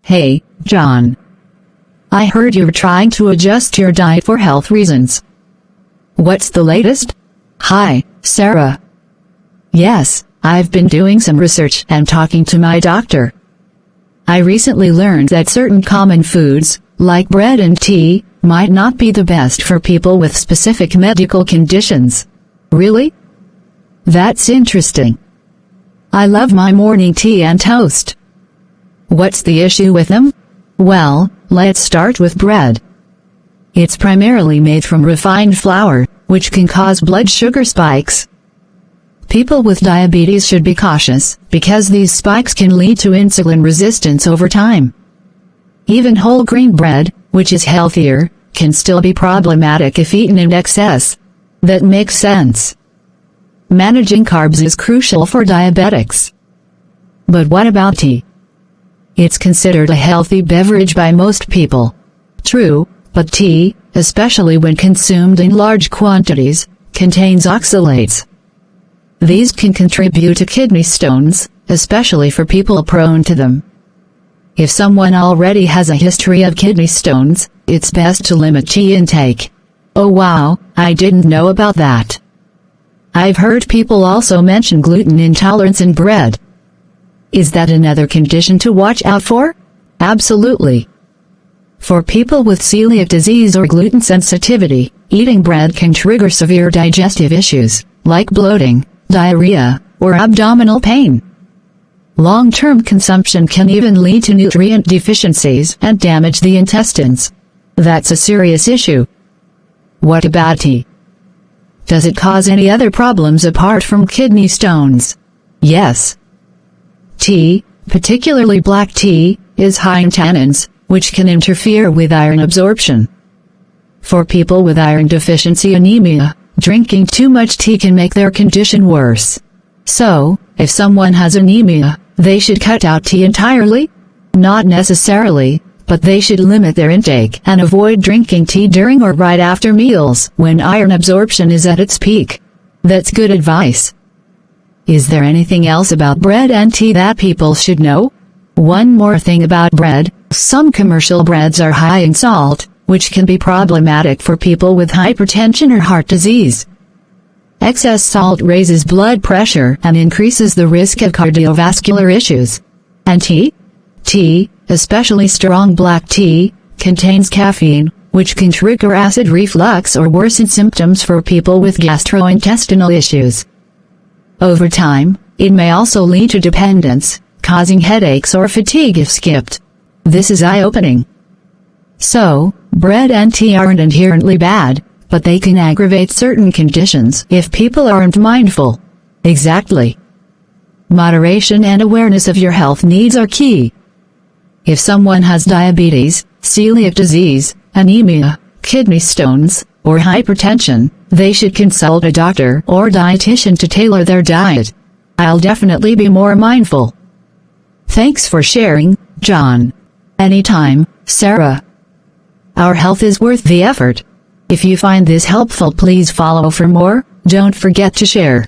Hey, John. I heard you're trying to adjust your diet for health reasons. What's the latest? Hi, Sarah. Yes, I've been doing some research and talking to my doctor. I recently learned that certain common foods, like bread and tea, might not be the best for people with specific medical conditions. Really? That's interesting. I love my morning tea and toast. What's the issue with them? Well, let's start with bread. It's primarily made from refined flour, which can cause blood sugar spikes. People with diabetes should be cautious, because these spikes can lead to insulin resistance over time. Even whole grain bread, which is healthier, can still be problematic if eaten in excess. That makes sense. Managing carbs is crucial for diabetics. But what about tea? It's considered a healthy beverage by most people. True, but tea, especially when consumed in large quantities, contains oxalates. These can contribute to kidney stones, especially for people prone to them. If someone already has a history of kidney stones, it's best to limit tea intake. Oh wow, I didn't know about that. I've heard people also mention gluten intolerance in bread. Is that another condition to watch out for? Absolutely. For people with celiac disease or gluten sensitivity, eating bread can trigger severe digestive issues, like bloating, diarrhea, or abdominal pain. Long-term consumption can even lead to nutrient deficiencies and damage the intestines. That's a serious issue. What about tea? Does it cause any other problems apart from kidney stones? Yes. Tea, particularly black tea, is high in tannins, which can interfere with iron absorption. For people with iron deficiency anemia, drinking too much tea can make their condition worse. So, if someone has anemia, they should cut out tea entirely? Not necessarily, but they should limit their intake and avoid drinking tea during or right after meals when iron absorption is at its peak. That's good advice. Is there anything else about bread and tea that people should know? One more thing about bread: some commercial breads are high in salt, which can be problematic for people with hypertension or heart disease. Excess salt raises blood pressure and increases the risk of cardiovascular issues. And tea? Tea, especially strong black tea, contains caffeine, which can trigger acid reflux or worsen symptoms for people with gastrointestinal issues. Over time, it may also lead to dependence, causing headaches or fatigue if skipped. This is eye-opening. So, bread and tea aren't inherently bad, but they can aggravate certain conditions if people aren't mindful. Exactly. Moderation and awareness of your health needs are key. If someone has diabetes, celiac disease, anemia, kidney stones, or hypertension, they should consult a doctor or dietitian to tailor their diet. I'll definitely be more mindful. Thanks for sharing, John. Anytime, Sarah. Our health is worth the effort. If you find this helpful, please follow for more. Don't forget to share.